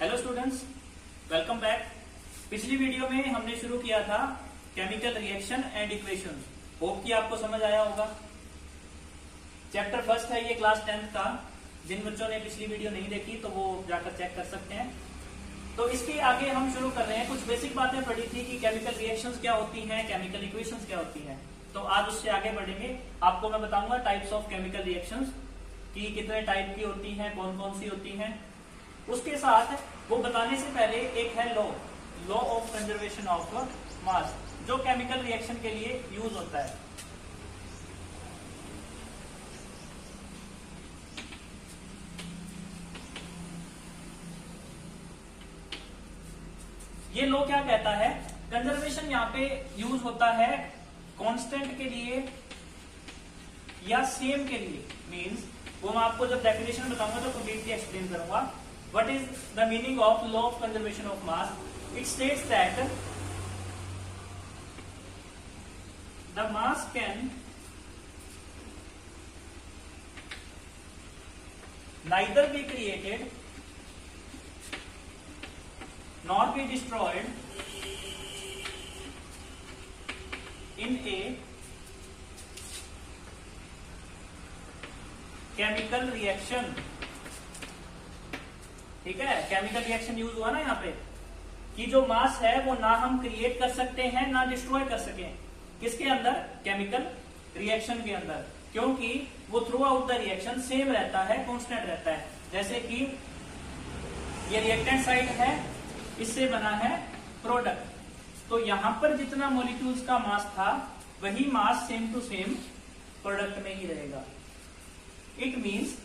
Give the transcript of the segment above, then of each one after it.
Hello students, welcome back. पिछली video में हमने शुरू किया था chemical reaction and equations. Hope कि आपको समझ आया होगा। चैप्टर फर्स्ट है ये क्लास 10th का। जिन बच्चों ने पिछली वीडियो नहीं देखी तो वो जाकर चेक कर सकते हैं। तो इसके आगे हम शुरू कर रहे हैं। कुछ बेसिक बातें पढ़ी थी कि केमिकल रिएक्शंस क्या होती हैं, केमिकल इक्वेशंस क्या होती हैं। तो आज उससे आगे बढ़ेंगे। आपको मैं बताऊंगा टाइप्स ऑफ केमिकल रिएक्शंस कि कितने टाइप की होती हैं, कौन कौन सी होती हैं। उसके साथ वो बताने से पहले एक है law of conservation of mass, जो केमिकल रिएक्शन के लिए यूज होता है। ये लॉ क्या कहता है? कंजर्वेशन यहाँ पे यूज होता है कांस्टेंट के लिए या सेम के लिए। मींस वो मैं आपको जब डेफिनेशन बताऊंगा तो कंप्लीटली एक्सप्लेन करूंगा। What is the meaning of law of conservation of mass? It states that the mass can neither be created nor be destroyed in a chemical reaction। ठीक है, केमिकल रिएक्शन यूज हुआ ना यहाँ पे कि जो मास है वो ना हम क्रिएट कर सकते हैं ना डिस्ट्रॉय कर सकें। किसके अंदर? केमिकल रिएक्शन के अंदर, क्योंकि वो through out the reaction same रहता है, कांस्टेंट रहता है। जैसे कि ये रिएक्टेंट साइड है, इससे बना है प्रोडक्ट। तो यहां पर जितना मॉलिक्यूल्स का मास था वही mass same to same product में ही रहेगा। इट मीन्स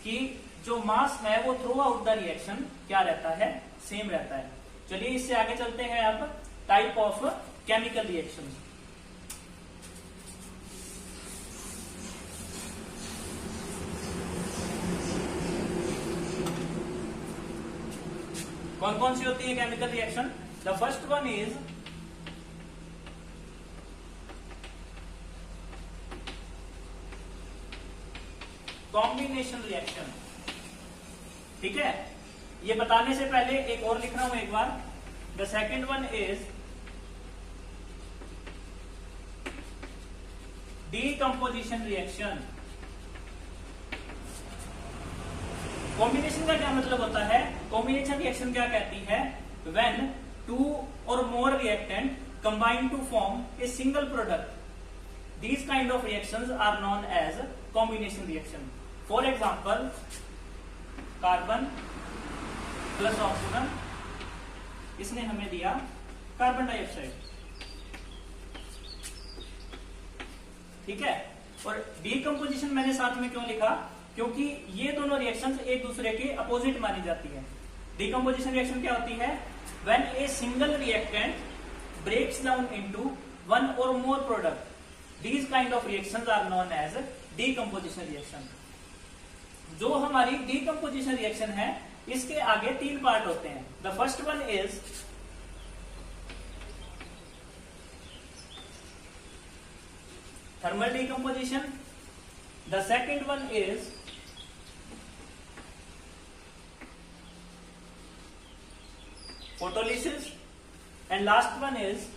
कि जो मास है वो थ्रू आउट द रिएक्शन क्या रहता है? सेम रहता है। चलिए इससे आगे चलते हैं अब टाइप ऑफ केमिकल रिएक्शंस। कौन कौन सी होती है chemical reaction? The first one is combination reaction. ठीक है, ये बताने से पहले एक और लिख रहा हूं एक बार। The second one is decomposition reaction. Combination का क्या मतलब होता है? कॉम्बिनेशन रिएक्शन क्या कहती है? When two or more reactant combine to form a single product, these kind of reactions are known as combination reaction. For example, carbon plus oxygen, इसने हमें दिया कार्बन डाइऑक्साइड। ठीक है, और डीकंपोजिशन मैंने साथ में क्यों लिखा? क्योंकि ये दोनों रिएक्शंस एक दूसरे के अपोजिट मानी जाती है। डीकंपोजिशन रिएक्शन क्या होती है? When a single reactant breaks down into one or more product, these kind of reactions are known as decomposition reaction. जो हमारी डीकंपोजिशन रिएक्शन है इसके आगे तीन पार्ट होते हैं। The first one is thermal decomposition, the second one is photolysis and last one is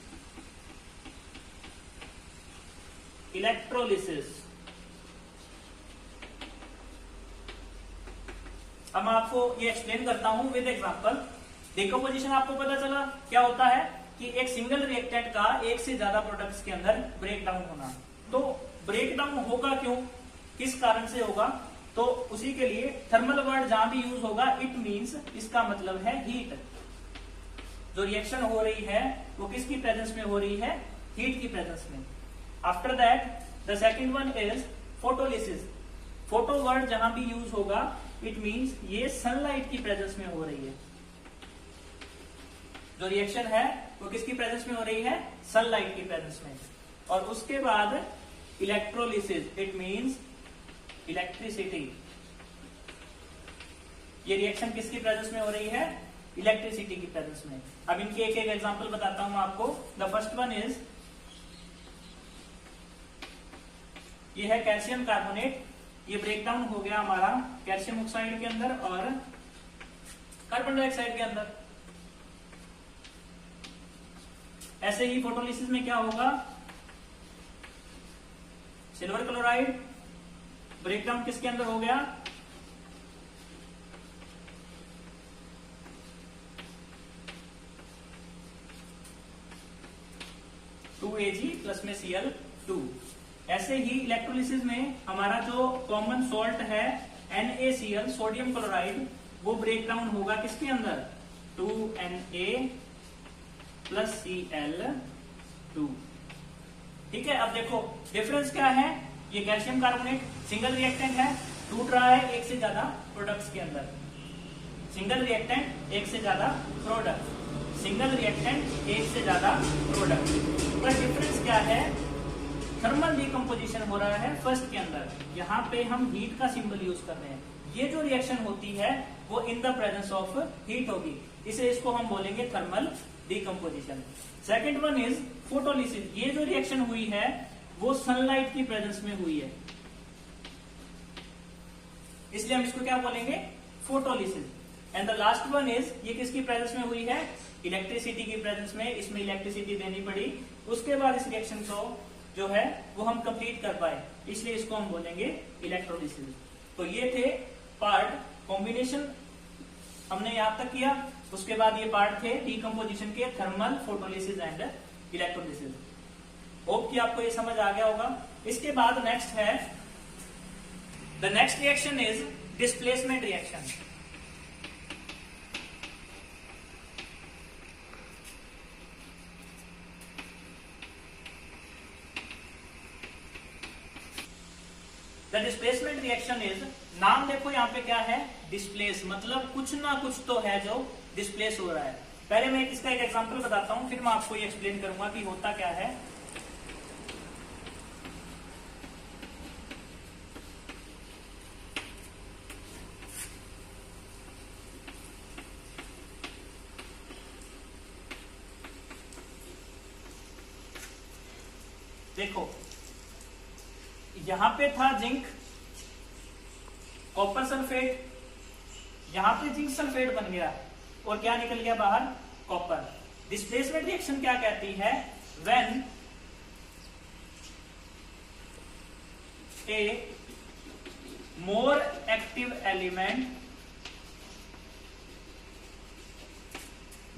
electrolysis. अब मैं आपको ये एक्सप्लेन करता हूं विद एग्जांपल। डिकम्पोजिशन आपको पता चला क्या होता है कि एक सिंगल रिएक्टेंट का एक से ज्यादा प्रोडक्ट्स के अंदर ब्रेक डाउन होना। तो ब्रेक डाउन होगा क्यों, किस कारण से होगा? तो उसी के लिए थर्मल वर्ड जहां भी यूज होगा, इट मींस इसका मतलब है हीट। जो रिएक्शन हो रही है वो किसकी प्रेजेंस में हो रही है? हीट की प्रेजेंस में। After that the second one is photolysis. Photo word जहां भी यूज होगा, इट मीन्स ये सनलाइट की प्रेजेंस में हो रही है। जो रिएक्शन है वो किसकी प्रेजेंस में हो रही है? सनलाइट की प्रेजेंस में। और उसके बाद इलेक्ट्रोलिसिस, इट मीन्स इलेक्ट्रिसिटी। ये रिएक्शन किसकी प्रेजेंस में हो रही है? इलेक्ट्रिसिटी की प्रेजेंस में। अब इनके एक एक एग्जांपल बताता हूं आपको। द फर्स्ट वन इज, ये है कैल्शियम कार्बोनेट। ये ब्रेकडाउन हो गया हमारा कैल्शियम ऑक्साइड के अंदर और कार्बन डाइऑक्साइड के अंदर। ऐसे ही फोटोलिसिस में क्या होगा, सिल्वर क्लोराइड ब्रेकडाउन किसके अंदर हो गया, 2Ag प्लस में Cl2। ऐसे ही इलेक्ट्रोलिसिस में हमारा जो कॉमन सॉल्ट है NaCl सोडियम क्लोराइड, वो ब्रेक डाउन होगा किसके अंदर, 2Na प्लस Cl2। ठीक है, अब देखो डिफरेंस क्या है, ये कैल्शियम कार्बोनेट सिंगल रिएक्टेंट है, टूट रहा है एक से ज्यादा प्रोडक्ट्स के अंदर। सिंगल रिएक्टेंट एक से ज्यादा प्रोडक्ट, सिंगल रिएक्टेंट एक से ज्यादा प्रोडक्ट, पर डिफरेंस क्या है, थर्मल डिकम्पोजिशन हो रहा है फर्स्ट के अंदर। यहाँ पे हम हीट का सिंबल यूज कर रहे हैं, ये जो रिएक्शन होती है वो in the presence of heat होगी, इसलिए इसको हम बोलेंगे thermal decomposition. Second one is photolysis, ये जो रिएक्शन हुई है वो सनलाइट की प्रेजेंस में हुई है, इसलिए हम इसको क्या बोलेंगे, photolysis. And the last one is, ये किसकी प्रेजेंस में हुई है, इलेक्ट्रिसिटी की प्रेजेंस में, इसमें इलेक्ट्रिसिटी देनी पड़ी, उसके बाद इस रिएक्शन को जो है वो हम कंप्लीट कर पाए, इसलिए इसको हम बोलेंगे इलेक्ट्रोलिसिस। तो ये थे पार्ट, कॉम्बिनेशन हमने यहां तक किया, उसके बाद ये पार्ट थे डीकम्पोजिशन के, thermal, photolysis and electrolysis. Hope कि आपको ये समझ आ गया होगा। इसके बाद नेक्स्ट है, the next reaction is displacement reaction. The displacement reaction is, नाम देखो यहाँ पे क्या है, डिस्प्लेस, मतलब कुछ ना कुछ तो है जो डिस्प्लेस हो रहा है। पहले मैं इसका एक एग्जांपल बताता हूं, फिर मैं आपको ये एक्सप्लेन करूंगा कि होता क्या है। देखो यहां पे था जिंक, कॉपर सल्फेट, यहां पे जिंक सल्फेट बन गया और क्या निकल गया बाहर, कॉपर। डिस्प्लेसमेंट रिएक्शन क्या कहती है, when A more active element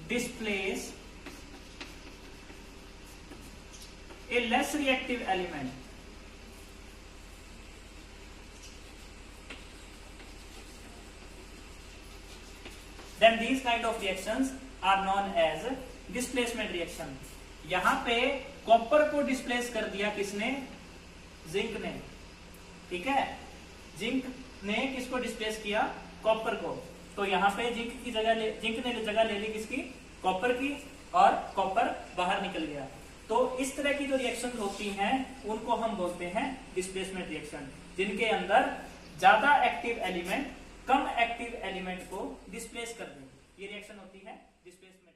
displace A less reactive element, then these kind of reactions are known as displacement reaction। यहां पे कॉपर को डिस्प्लेस कर दिया किसने, जिंक ने। ठीक है, जिंक ने किसको डिस्प्लेस किया, कॉपर को। तो यहाँ पे जिंक की जगह जिंक ने जगह ले ली किसकी, कॉपर की, और कॉपर बाहर निकल गया। तो इस तरह की जो रिएक्शन होती हैं उनको हम बोलते हैं डिस्प्लेसमेंट रिएक्शन, जिनके अंदर ज्यादा एक्टिव एलिमेंट कम एक्टिव एलिमेंट को डिस्प्लेस कर दे, ये रिएक्शन होती है डिस्प्लेसमेंट।